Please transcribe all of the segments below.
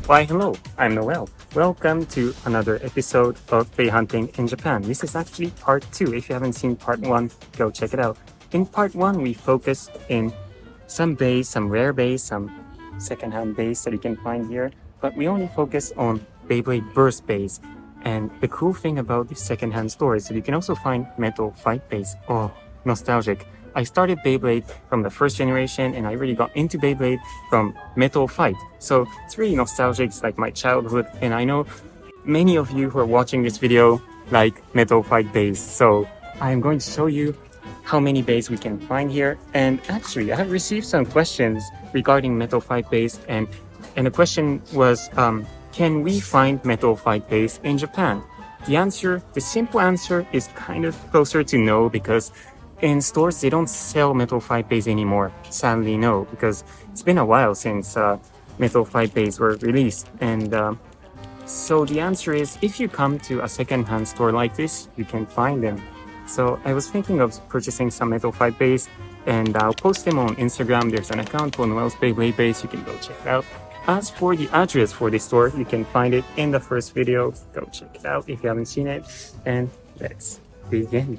Why hello, I'm Noel. Welcome to another episode of Beyhunting in Japan. This is actually part 2. If you haven't seen part 1, go check it out. In part 1, we focused in some bays, some rare bays, some secondhand bays that you can find here. But we only focus on Beyblade burst bays. And the cool thing about this secondhand store is that you can also find metal fight bays. Oh, nostalgic. I started Beyblade from the first generation and I really got into Beyblade from Metal Fight. So it's really nostalgic, it's like my childhood, and I know many of you who are watching this video like Metal Fight bays. So I'm going to show you how many bays we can find here. And actually I have received some questions regarding Metal Fight bays, and the question was, can we find Metal Fight bays in Japan? The simple answer is kind of closer to no, because in stores, they don't sell Metal Fight bays anymore. Sadly, no, because it's been a while since Metal Fight bays were released. And so the answer is, if you come to a second-hand store like this, you can find them. So I was thinking of purchasing some Metal Fight bays, and I'll post them on Instagram. There's an account called Noel's Beyblade Bays. You can go check it out. As for the address for this store, you can find it in the first video. Go check it out if you haven't seen it. And let's begin.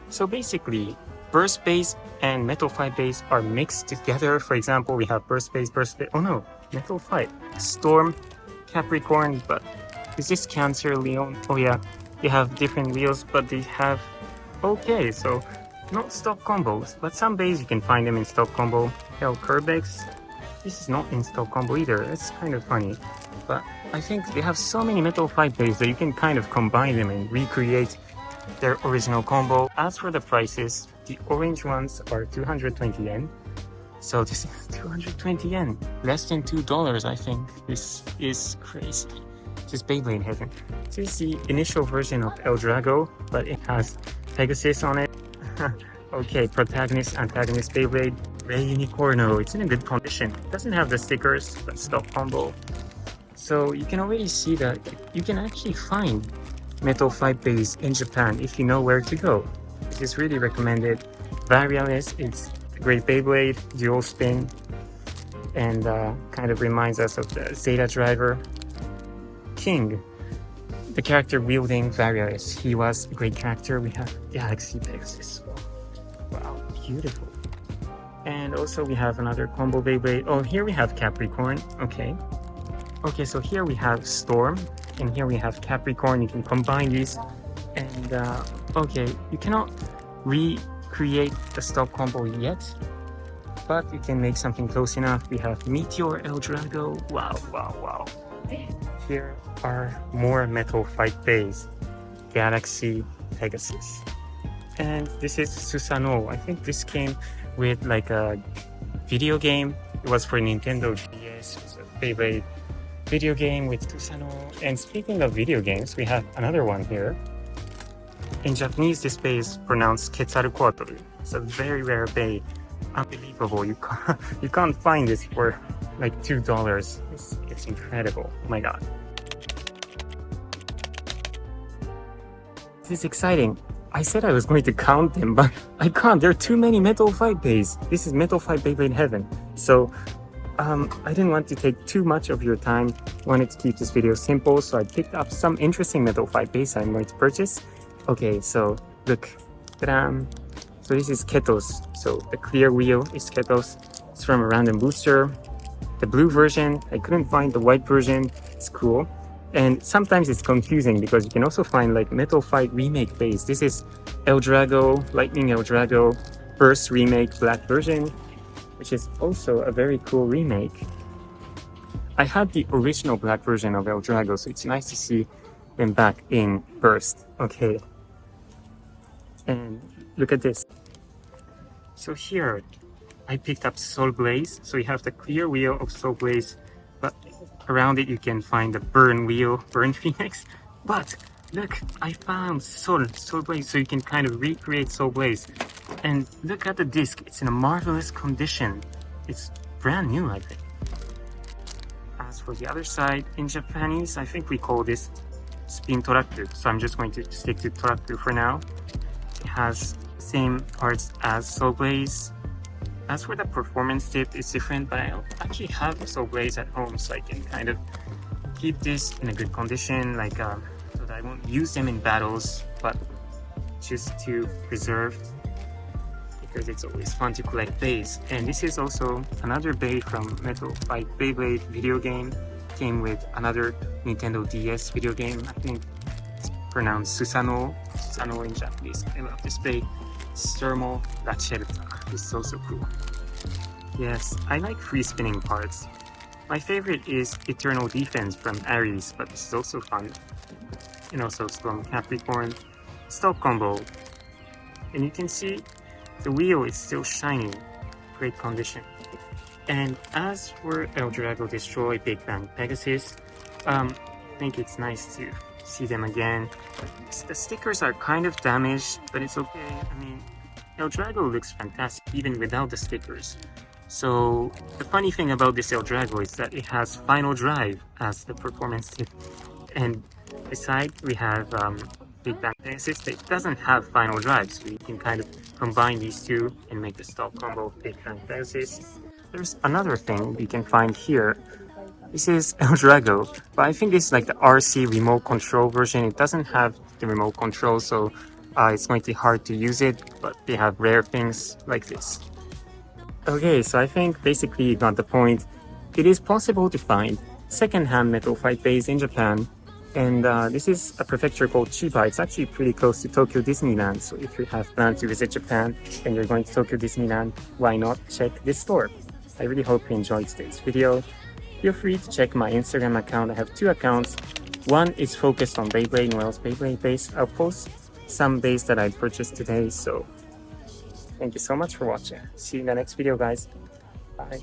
So basically, burst bays and Metal Fight bays are mixed together. For example, we have burst bays, oh no, Metal Fight, Storm, Capricorn, but is this Cancer, Leon? Oh yeah, you have different wheels, but they have, okay, so not stock combos, but some bays you can find them in stock combo. Hell, Curbex, this is not in stock combo either. It's kind of funny, but I think they have so many Metal Fight bays that you can kind of combine them and recreate their original combo. As for the prices, the orange ones are 220 yen. So this is 220 yen, less than $2. I think this is crazy. This is Beyblade Heaven. This is the initial version of El Drago, but it has Pegasus on it. Okay, protagonist, antagonist Beyblade, Rei Unicorno. It's in a good condition. It doesn't have the stickers, but stock combo. So you can already see that you can actually find Metal Fight bays in Japan if you know where to go. It is really recommended. Varialis, it's a great Beyblade, dual spin, and kind of reminds us of the Zeta Driver. King, the character wielding Varialis, he was a great character. We have Galaxy Pegasus. Wow, beautiful. And also we have another combo Beyblade. Oh, here we have Capricorn. Okay, so here we have Storm, and here we have Capricorn. You can combine these, and okay, you cannot recreate the stock combo yet, but you can make something close enough. We have Meteor El Drago. Wow. Here are more Metal Fight bays. Galaxy Pegasus. And this is Susano. I think this came with like a video game. It was for Nintendo DS. It was a Beyblade video game with Susano. And speaking of video games, we have another one here. In Japanese, this bay is pronounced Quetzalcoatl. It's a very rare bay. Unbelievable. You can't find this for like $2. It's incredible. Oh my god. This is exciting. I said I was going to count them, but I can't. There are too many Metal Fight bays. This is Metal Fight Beyblade Heaven. So I didn't want to take too much of your time. Wanted to keep this video simple, so I picked up some interesting Metal Fight bays I'm going to purchase. Okay, so look. Ta-da! So this is Ketos. So the clear wheel is Ketos. It's from a random booster. The blue version, I couldn't find the white version. It's cool. And sometimes it's confusing because you can also find like Metal Fight remake bays. This is El Drago, Lightning El Drago, Burst remake black version, which is also a very cool remake. I had the original black version of El Drago, so it's nice to see them back in Burst. Okay. And look at this. So here, I picked up Soul Blaze. So you have the clear wheel of Soul Blaze, but around it you can find the burn wheel, Burn Phoenix. But look, I found Soul Blaze, so you can kind of recreate Soul Blaze. And look at the disc, it's in a marvelous condition. It's brand new, I think. As for the other side, in Japanese, I think we call this Spin Toraku. So I'm just going to stick to Toraku for now. It has the same parts as Soul Blaze. As for the performance tip, it's different, but I actually have Soul Blaze at home, so I can kind of keep this in a good condition, like so that I won't use them in battles, but just to preserve, because it's always fun to collect bays. And this is also another bay from Metal Fight Beyblade video game. Came with another Nintendo DS video game. I think it's pronounced Susano in Japanese. I love this bay. Thermal Lacerta. This is also cool. Yes, I like free spinning parts. My favorite is Eternal Defense from Ares, but this is also fun. And also Storm Capricorn, Stop Combo. And you can see the wheel is still shining, great condition. And as for El Drago Destroy Big Bang Pegasus, I think it's nice to see them again. The stickers are kind of damaged, but it's okay. I mean, El Drago looks fantastic even without the stickers. So the funny thing about this El Drago is that it has Final Drive as the performance tip. And beside we have Big Bang Pegasus that doesn't have Final Drive, so you can kind of combine these two and make the stop combo of Big Bang Pegasus. There's another thing we can find here. This is El Drago, but I think it's like the RC remote control version. It doesn't have the remote control, so it's going to be hard to use it, but they have rare things like this. Okay, so I think basically you got the point. It is possible to find second-hand Metal Fight Beys in Japan, and this is a prefecture called Chiba. It's actually pretty close to Tokyo Disneyland, so if you have plans to visit Japan and you're going to Tokyo Disneyland, why not check this store? I really hope you enjoyed today's video. Feel free to check my Instagram account. I have two accounts. One is focused on Beyblade and Wells Beyblade Beys. I'll post some Beys that I purchased today, so thank you so much for watching. See you in the next video, guys. Bye.